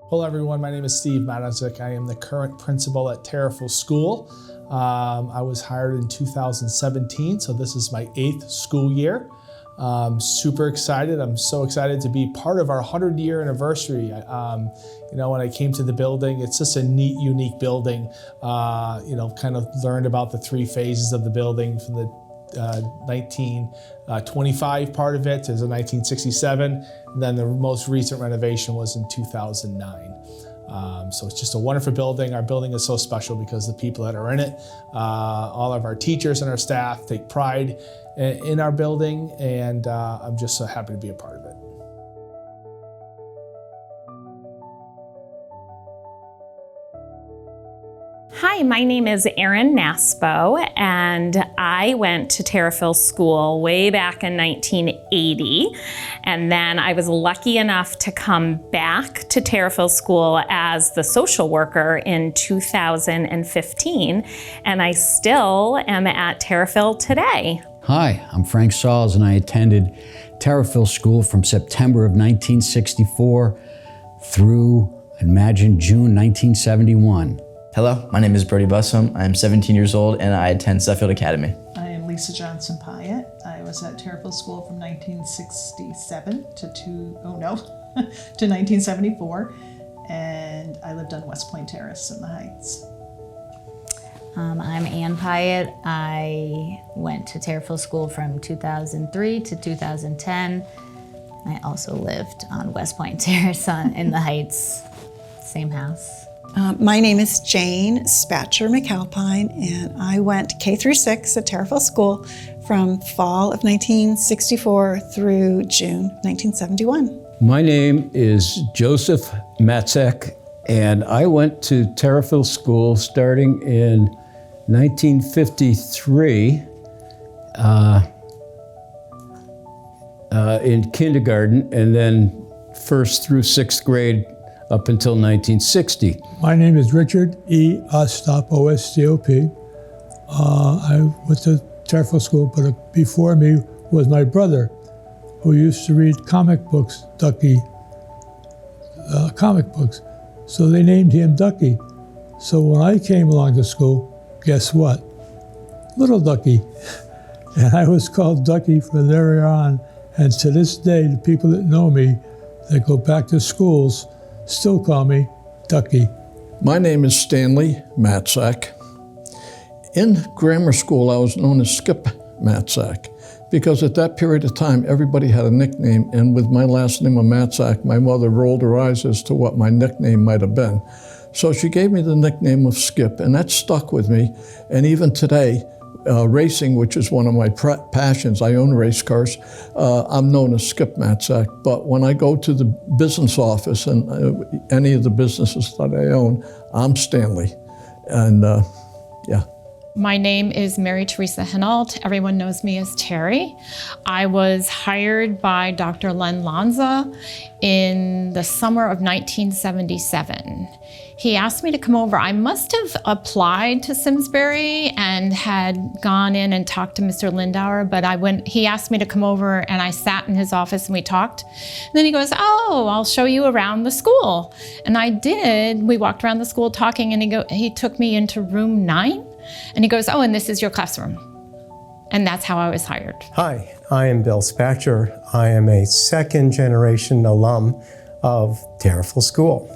Hello everyone, my name is Steve Matazik. I am the current principal at Tariffville School. I was hired in 2017, so this is my 8th school year. Super excited. I'm so excited to be part of our 100-year anniversary. When I came to the building, it's just a neat, unique building. Kind of learned about the 3 phases of the building from the 1925 part of it is a 1967, and then the most recent renovation was in 2009. So it's just a wonderful building. Our building is so special because the people that are in it, all of our teachers and our staff take pride in our building, and I'm just so happy to be a part of it. Hi, my name is Erin Naspo, and I went to Tariffville School way back in 1980, and then I was lucky enough to come back to Tariffville School as the social worker in 2015, and I still am at Tariffville today. Hi, I'm Frank Sauls, and I attended Tariffville School from September of 1964 through, imagine, June 1971. Hello, my name is Brody Bussum. I am 17 years old and I attend Suffield Academy. I am Lisa Johnson Pyatt. I was at Tariffville School from 1967 to 1974, and I lived on West Point Terrace in the Heights. I'm Ann Pyatt. I went to Tariffville School from 2003 to 2010. I also lived on West Point Terrace in the Heights, same house. My name is Jane Spatcher McAlpine, and I went K through 6 at Tariffville School from fall of 1964 through June 1971. My name is Joseph Matzek, and I went to Tariffville School starting in 1953 in kindergarten, and then 1st through 6th grade up until 1960. My name is Richard E. Ostop, O-S-T-O-P. I went to Tariffville School, but before me was my brother, who used to read comic books, Ducky, comic books. So they named him Ducky. So when I came along to school, guess what? Little Ducky. And I was called Ducky from there on. And to this day, the people that know me, that go back to schools, still call me Ducky. My name is Stanley Matzak. In grammar school, I was known as Skip Matzak, because at that period of time, everybody had a nickname, and with my last name of Matzak, my mother rolled her eyes as to what my nickname might have been. So she gave me the nickname of Skip, and that stuck with me, and even today, racing, which is one of my passions, I own race cars, I'm known as Skip Matzak. But when I go to the business office and any of the businesses that I own, I'm Stanley. And yeah. My name is Mary Teresa Hinault. Everyone knows me as Terry. I was hired by Dr. Len Lanza in the summer of 1977. He asked me to come over. I must have applied to Simsbury and had gone in and talked to Mr. Lindauer, but he asked me to come over, and I sat in his office and we talked. And then he goes, "Oh, I'll show you around the school." And I did. We walked around the school talking, and he took me into room 9, and he goes, "Oh, and this is your classroom." And that's how I was hired. Hi, I am Bill Spatcher. I am a 2nd-generation alum of Tariffville School.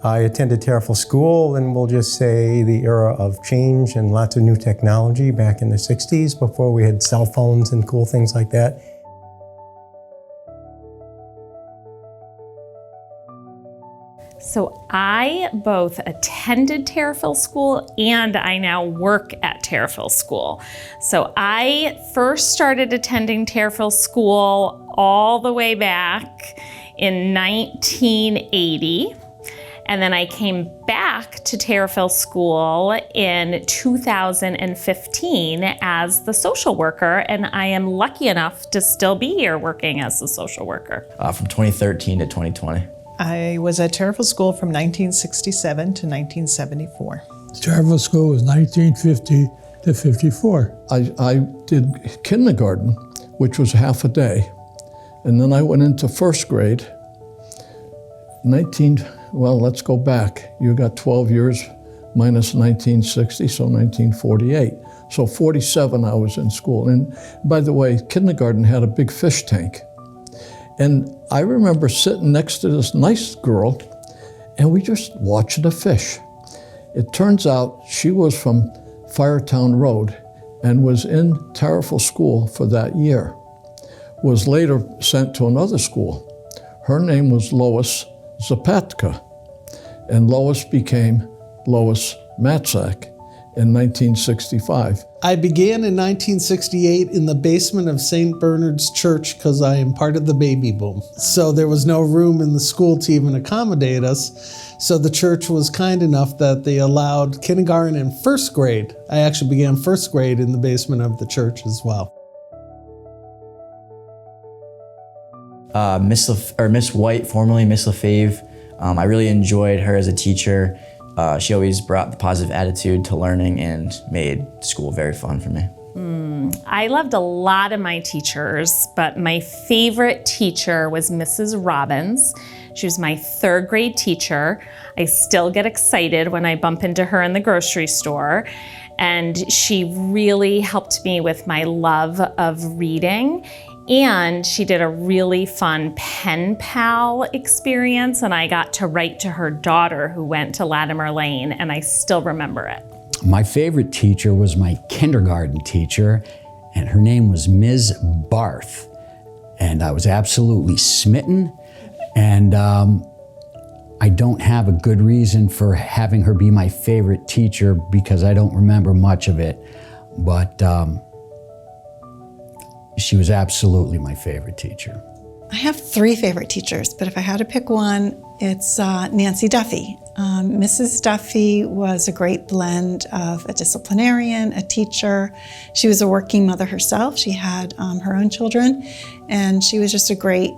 I attended Tariffville School, and we'll just say the era of change and lots of new technology back in the 60s, before we had cell phones and cool things like that. So I both attended Tariffville School and I now work at Tariffville School. So I first started attending Tariffville School all the way back in 1980. And then I came back to Tariffville School in 2015 as the social worker, and I am lucky enough to still be here working as the social worker. From 2013 to 2020. I was at Tariffville School from 1967 to 1974. Tariffville School was 1950 to 54. I did kindergarten, which was half a day, and then I went into 1st grade, well, let's go back. You got 12 years minus 1960, so 1948. So 47 I was in school. And by the way, kindergarten had a big fish tank. And I remember sitting next to this nice girl, and we just watched the fish. It turns out she was from Firetown Road and was in Tariffville School for that year. Was later sent to another school. Her name was Lois Zapatka, and Lois became Lois Matzak in 1965. I began in 1968 in the basement of St. Bernard's Church because I am part of the baby boom. So there was no room in the school to even accommodate us. So the church was kind enough that they allowed kindergarten and first grade. I actually began first grade in the basement of the church as well. Miss White, formerly Miss LaFave, I really enjoyed her as a teacher. She always brought the positive attitude to learning and made school very fun for me. I loved a lot of my teachers, but my favorite teacher was Mrs. Robbins. She was my third grade teacher. I still get excited when I bump into her in the grocery store. And she really helped me with my love of reading. And she did a really fun pen pal experience, and I got to write to her daughter who went to Latimer Lane, and I still remember it. My favorite teacher was my kindergarten teacher, and her name was Ms. Barth. And I was absolutely smitten, and I don't have a good reason for having her be my favorite teacher because I don't remember much of it, but she was absolutely my favorite teacher. I have three favorite teachers, but if I had to pick one, it's Nancy Duffy. Mrs. Duffy was a great blend of a disciplinarian, a teacher. She was a working mother herself. She had her own children, and she was just a great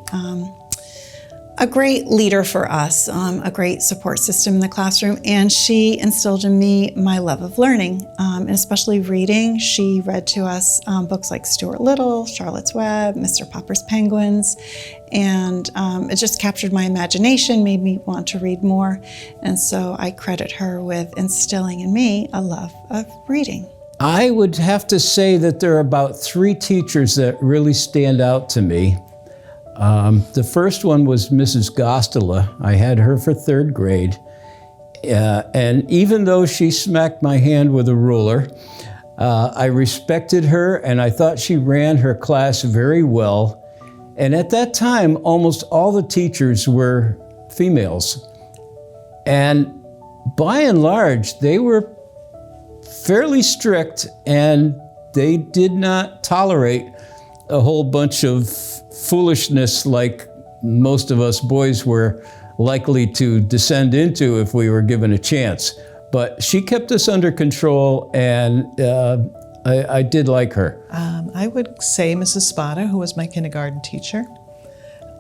leader for us, a great support system in the classroom, and she instilled in me my love of learning, and especially reading. She read to us books like Stuart Little, Charlotte's Web, Mr. Popper's Penguins, and it just captured my imagination, made me want to read more, and so I credit her with instilling in me a love of reading. I would have to say that there are about three teachers that really stand out to me. The first one was Mrs. Gostola. I had her for third grade. And even though she smacked my hand with a ruler, I respected her and I thought she ran her class very well. And at that time, almost all the teachers were females. And by and large, they were fairly strict and they did not tolerate a whole bunch of foolishness like most of us boys were likely to descend into if we were given a chance. But she kept us under control, and I did like her. I would say Mrs. Spada, who was my kindergarten teacher.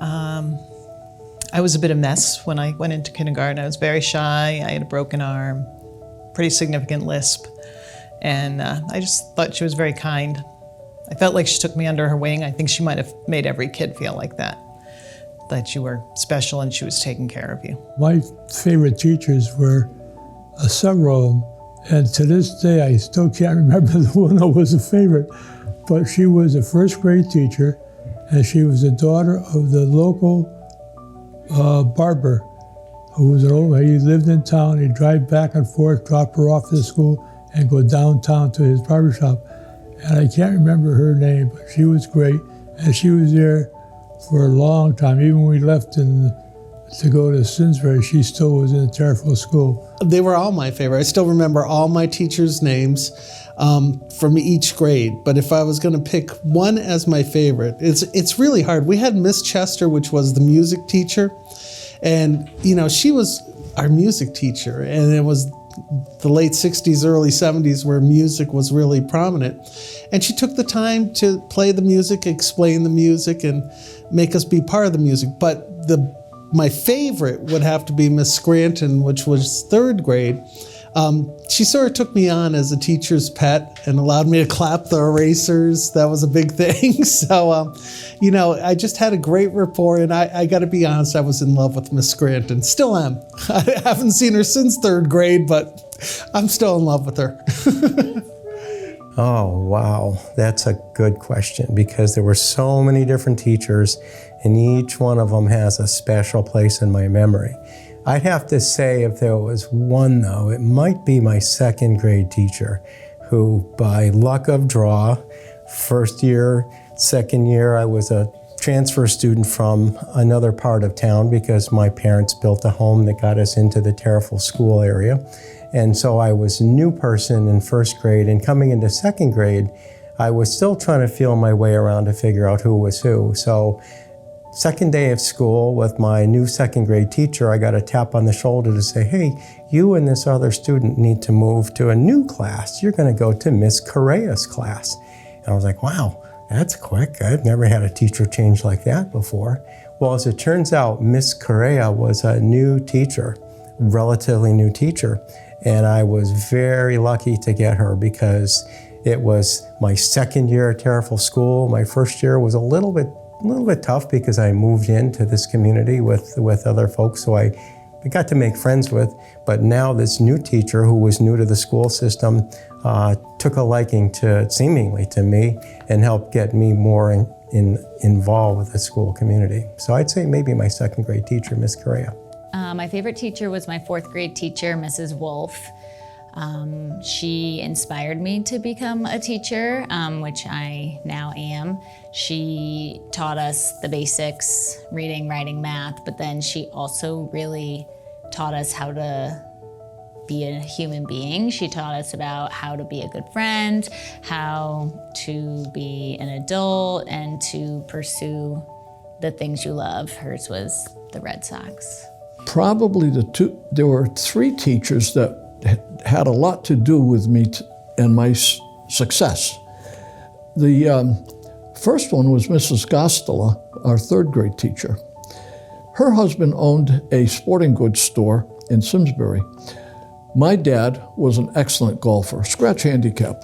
I was a bit of a mess when I went into kindergarten. I was very shy. I had a broken arm, pretty significant lisp, and I just thought she was very kind. I felt like she took me under her wing. I think she might have made every kid feel like that you were special and she was taking care of you. My favorite teachers were several of them, and to this day I still can't remember the one that was a favorite, but she was a first grade teacher, and she was the daughter of the local barber who was he lived in town. He'd drive back and forth, drop her off to school, and go downtown to his barber shop. And I can't remember her name, but she was great. And she was there for a long time. Even when we left to go to Simsbury, she still was in the Tariffville School. They were all my favorite. I still remember all my teachers' names from each grade. But if I was going to pick one as my favorite, it's really hard. We had Miss Chester, which was the music teacher. And, she was our music teacher. And it was the late 60s, early 70s where music was really prominent. And she took the time to play the music, explain the music, and make us be part of the music. But my favorite would have to be Miss Scranton, which was third grade. She sort of took me on as a teacher's pet and allowed me to clap the erasers. That was a big thing. So, I just had a great rapport, and I got to be honest, I was in love with Miss Scranton. Still am. I haven't seen her since 3rd grade, but I'm still in love with her. Oh, wow. That's a good question because there were so many different teachers and each one of them has a special place in my memory. I'd have to say if there was one though, it might be my 2nd grade teacher who by luck of draw, 1st year, 2nd year, I was a transfer student from another part of town because my parents built a home that got us into the Tariffville school area. And so I was a new person in 1st grade, and coming into 2nd grade, I was still trying to feel my way around to figure out who was who. So 2nd day of school with my new 2nd grade teacher, I got a tap on the shoulder to say, hey, you and this other student need to move to a new class. You're gonna go to Miss Correa's class. And I was like, wow, that's quick. I've never had a teacher change like that before. Well, as it turns out, Miss Correa was a new teacher, relatively new teacher. And I was very lucky to get her because it was my 2nd year at Tariffville School. My 1st year was a little bit tough because I moved into this community with other folks who I got to make friends with. But now this new teacher who was new to the school system took a liking seemingly to me and helped get me more involved with the school community. So I'd say maybe my 2nd grade teacher, Miss Correa. My favorite teacher was my 4th grade teacher, Mrs. Wolf. She inspired me to become a teacher, which I now am. She taught us the basics, reading, writing, math, but then she also really taught us how to be a human being. She taught us about how to be a good friend, how to be an adult, and to pursue the things you love. Hers was the Red Sox. Probably there were 3 teachers that had a lot to do with me and my success. The first one was Mrs. Gostola, our 3rd grade teacher. Her husband owned a sporting goods store in Simsbury. My dad was an excellent golfer, scratch handicap,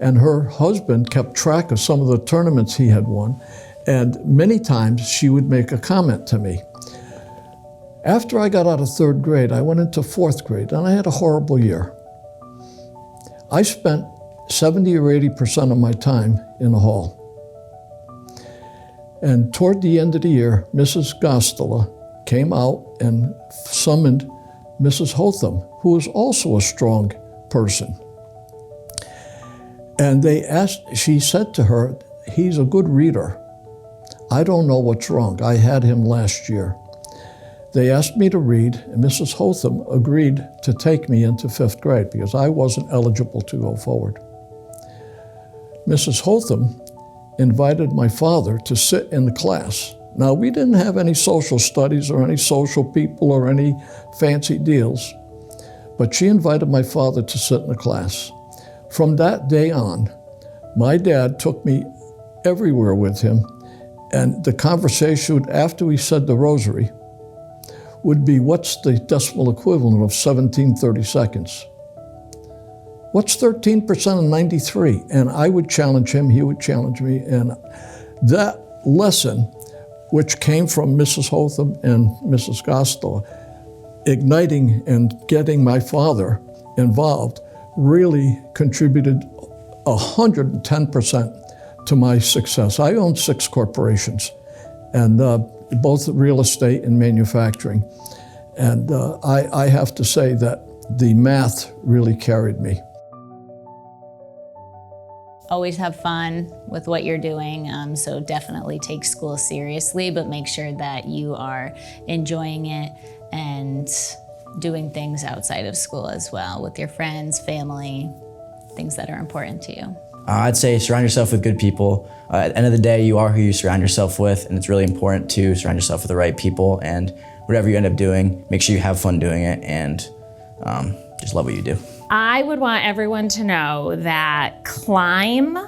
and her husband kept track of some of the tournaments he had won, and many times she would make a comment to me. After I got out of 3rd grade, I went into 4th grade, and I had a horrible year. I spent 70 or 80% of my time in the hall. And toward the end of the year, Mrs. Gostola came out and summoned Mrs. Hotham, who was also a strong person. And she said to her, he's a good reader. I don't know what's wrong. I had him last year. They asked me to read, and Mrs. Hotham agreed to take me into 5th grade because I wasn't eligible to go forward. Mrs. Hotham invited my father to sit in the class. Now, we didn't have any social studies or any social people or any fancy deals, but she invited my father to sit in the class. From that day on, my dad took me everywhere with him, and the conversation after we said the rosary would be, what's the decimal equivalent of 1730 seconds? What's 13% of 93? And I would challenge him, he would challenge me, and that lesson, which came from Mrs. Hotham and Mrs. Gostola, igniting and getting my father involved, really contributed 110% to my success. I owned 6 corporations, and both real estate and manufacturing. And I have to say that the math really carried me. Always have fun with what you're doing, so definitely take school seriously, but make sure that you are enjoying it and doing things outside of school as well, with your friends, family, things that are important to you. I'd say surround yourself with good people. At the end of the day, you are who you surround yourself with, and it's really important to surround yourself with the right people, and whatever you end up doing, make sure you have fun doing it, and just love what you do. I would want everyone to know that climb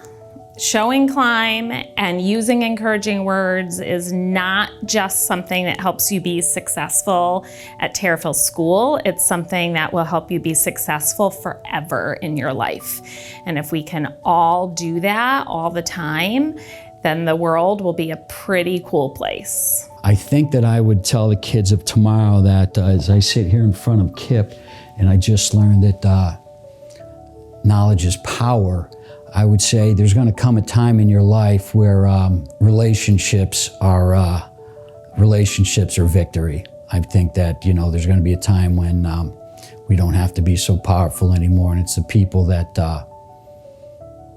showing climb and using encouraging words is not just something that helps you be successful at Tariffville School. It's something that will help you be successful forever in your life. And if we can all do that all the time, then the world will be a pretty cool place. I think that I would tell the kids of tomorrow that as I sit here in front of Kip and I just learned that knowledge is power, I would say there's going to come a time in your life where relationships are victory. I think that, you know, there's going to be a time when we don't have to be so powerful anymore, and it's the people that,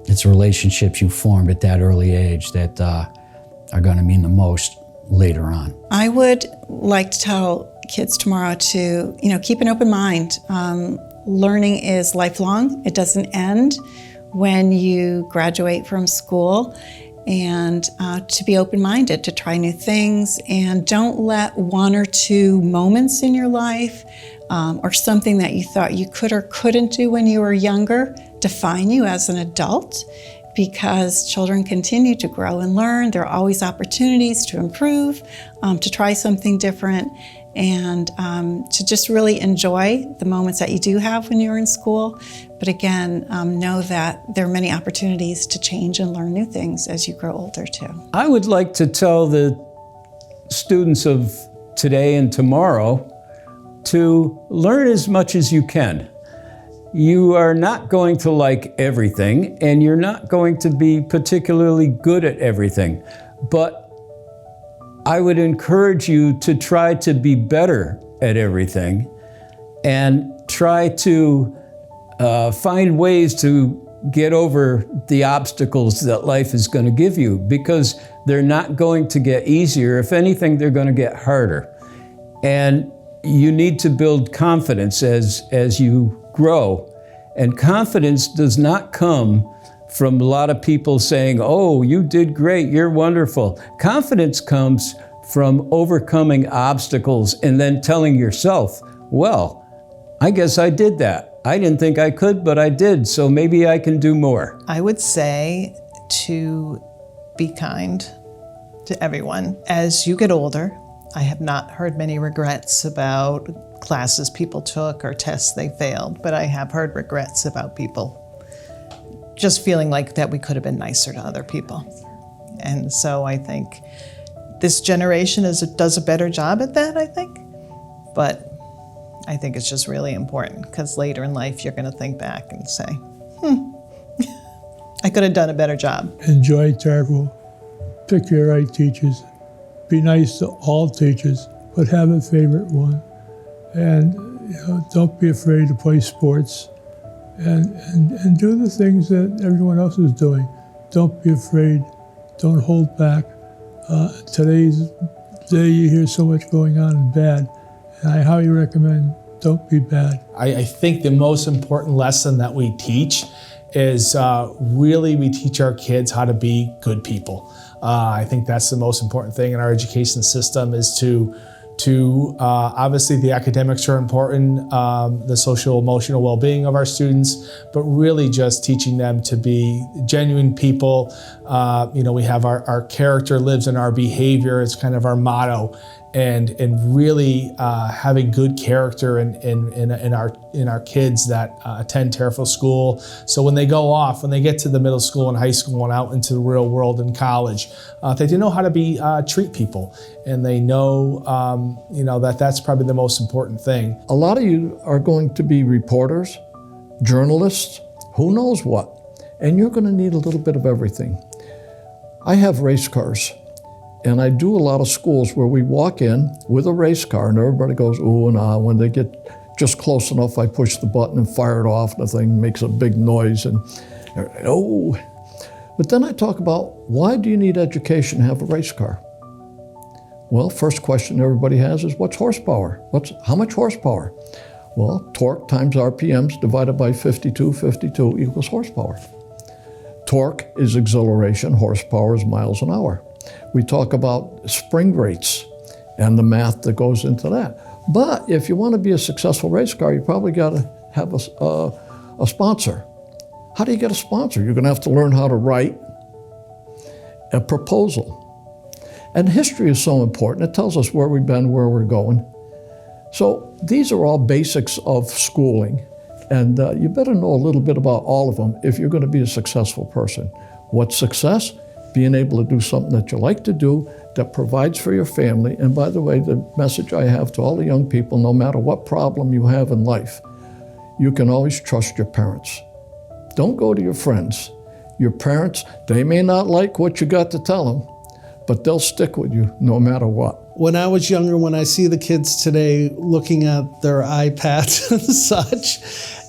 it's relationships you formed at that early age that are going to mean the most later on. I would like to tell kids tomorrow to, keep an open mind. Learning is lifelong. It doesn't end when you graduate from school, and to be open-minded, to try new things, and don't let one or two moments in your life or something that you thought you could or couldn't do when you were younger define you as an adult, because children continue to grow and learn. There are always opportunities to improve, to try something different, and to just really enjoy the moments that you do have when you're in school. But again, know that there are many opportunities to change and learn new things as you grow older too. I would like to tell the students of today and tomorrow to learn as much as you can. You are not going to like everything, and you're not going to be particularly good at everything, but I would encourage you to try to be better at everything and try to find ways to get over the obstacles that life is going to give you, because they're not going to get easier. If anything, they're going to get harder. And you need to build confidence as you grow. And confidence does not come from a lot of people saying, oh, you did great, you're wonderful. Confidence comes from overcoming obstacles and then telling yourself, well, I guess I did that. I didn't think I could, but I did, so maybe I can do more. I would say to be kind to everyone. As you get older, I have not heard many regrets about classes people took or tests they failed, but I have heard regrets about people just feeling like that we could have been nicer to other people. And so I think this generation does a better job at that, I think. But I think it's just really important, because later in life you're going to think back and say, I could have done a better job. Enjoy Tariffville. Pick your right teachers. Be nice to all teachers, but have a favorite one. And don't be afraid to play sports. And do the things that everyone else is doing. Don't be afraid. Don't hold back. Today's day, you hear so much going on and bad. And I highly recommend don't be bad. I think the most important lesson that we teach is really we teach our kids how to be good people. I think that's the most important thing in our education system, is to obviously the academics are important, the social emotional well-being of our students, but really just teaching them to be genuine people. We have our character lives in our behavior. It's kind of our motto, and really having good character in our kids that attend Tariffville School. So when they go off, when they get to the middle school and high school and out into the real world in college, they do know how to treat people, and they know that's probably the most important thing. A lot of you are going to be reporters, journalists, who knows what, and you're going to need a little bit of everything. I have race cars, and I do a lot of schools where we walk in with a race car and everybody goes ooh and ah. When they get just close enough, I push the button and fire it off, and the thing makes a big noise, and oh. But then I talk about, why do you need education to have a race car? Well, first question everybody has is, what's horsepower? How much horsepower? Well, torque times RPMs divided by 52 equals horsepower. Torque is acceleration, horsepower is miles an hour. We talk about spring rates and the math that goes into that. But if you want to be a successful race car, you probably got to have a sponsor. How do you get a sponsor? You're going to have to learn how to write a proposal. And history is so important. It tells us where we've been, where we're going. So these are all basics of schooling. And you better know a little bit about all of them if you're going to be a successful person. What's success? Being able to do something that you like to do, that provides for your family. And by the way, the message I have to all the young people, no matter what problem you have in life, you can always trust your parents. Don't go to your friends. Your parents, they may not like what you got to tell them, but they'll stick with you no matter what. When I was younger, when I see the kids today looking at their iPads and such,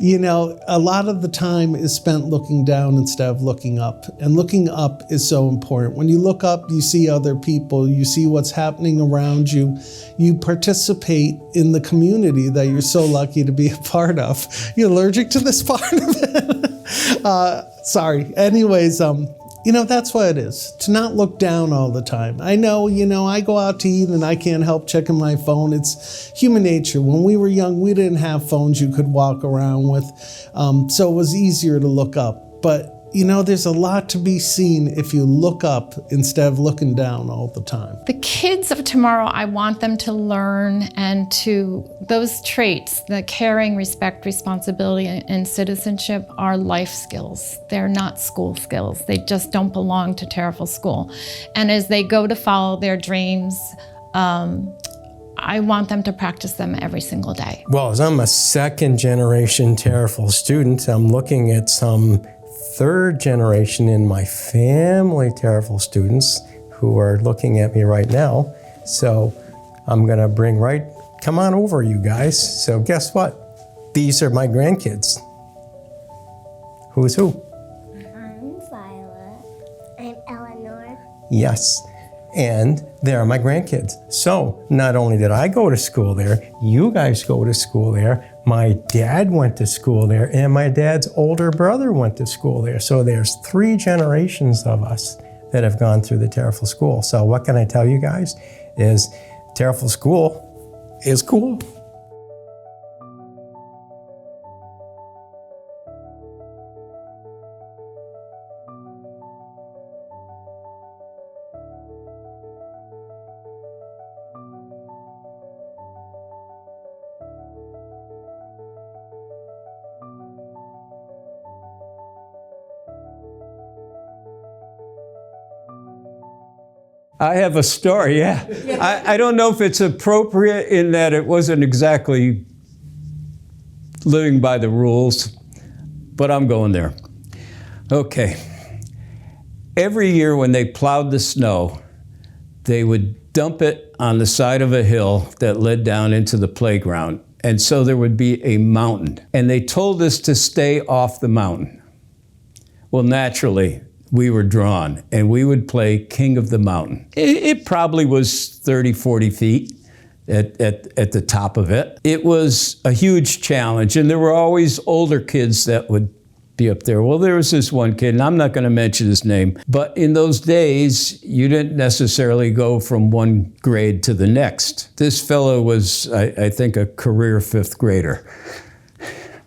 you know, a lot of the time is spent looking down instead of looking up. And looking up is so important. When you look up, you see other people, you see what's happening around you. You participate in the community that you're so lucky to be a part of. You're allergic to this part of it? Sorry. Anyways, you know, that's what it is, to not look down all the time. I know, you know, I go out to eat and I can't help checking my phone. It's human nature. When we were young, we didn't have phones you could walk around with, so it was easier to look up. But, you know, there's a lot to be seen if you look up instead of looking down all the time. The kids of tomorrow, I want them to learn and to, those traits, the caring, respect, responsibility, and citizenship are life skills. They're not school skills. They just don't belong to Tariffville School. And as they go to follow their dreams, I want them to practice them every single day. Well, as I'm a second generation Tariffville student, I'm looking at some third generation in my family Tariffville students who are looking at me right now. So I'm gonna bring come on over, you guys. So guess what? These are my grandkids. Who's who? I'm Violet. I'm Eleanor. Yes. And they are my grandkids. So not only did I go to school there, you guys go to school there. My dad went to school there, and my dad's older brother went to school there. So there's 3 generations of us that have gone through the Tariffville School. So what can I tell you guys is Tariffville School is cool. I have a story, yeah. I don't know if it's appropriate in that it wasn't exactly living by the rules, but I'm going there. Okay. Every year when they plowed the snow, they would dump it on the side of a hill that led down into the playground. And so there would be a mountain. And they told us to stay off the mountain. Well, naturally, we were drawn, and we would play King of the Mountain. It probably was 30, 40 feet at the top of it. It was a huge challenge, and there were always older kids that would be up there. Well, there was this one kid, and I'm not going to mention his name, but in those days, you didn't necessarily go from one grade to the next. This fellow was, I think, a career 5th grader.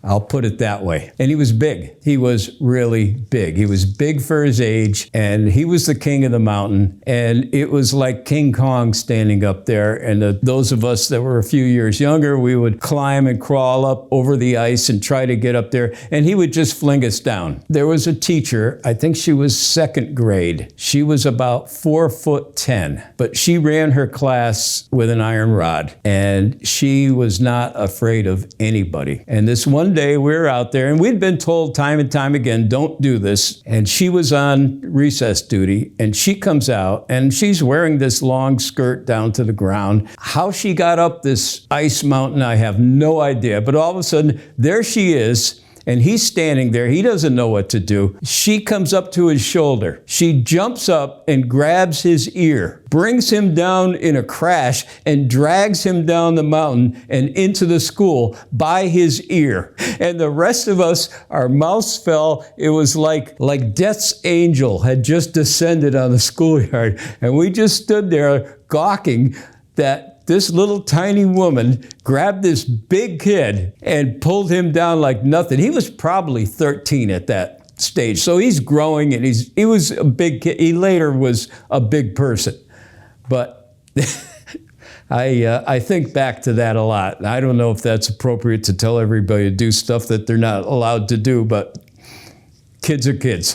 I'll put it that way. And he was big. He was really big. He was big for his age, and he was the king of the mountain. And it was like King Kong standing up there. And those of us that were a few years younger, we would climb and crawl up over the ice and try to get up there. And he would just fling us down. There was a teacher, I think she was 2nd grade. She was about 4'10", but she ran her class with an iron rod. And she was not afraid of anybody. And this one day we were out there, and we'd been told time and time again, don't do this. And she was on recess duty, and she comes out, and she's wearing this long skirt down to the ground. How she got up this ice mountain, I have no idea. But all of a sudden, there she is, and he's standing there. He doesn't know what to do. She comes up to his shoulder. She jumps up and grabs his ear, brings him down in a crash, and drags him down the mountain and into the school by his ear. And the rest of us, our mouths fell. It was like death's angel had just descended on the schoolyard. And we just stood there gawking that this little tiny woman grabbed this big kid and pulled him down like nothing. He was probably 13 at that stage. So he's growing, and he was a big kid. He later was a big person. But I think back to that a lot. I don't know if that's appropriate to tell everybody to do stuff that they're not allowed to do, but kids are kids.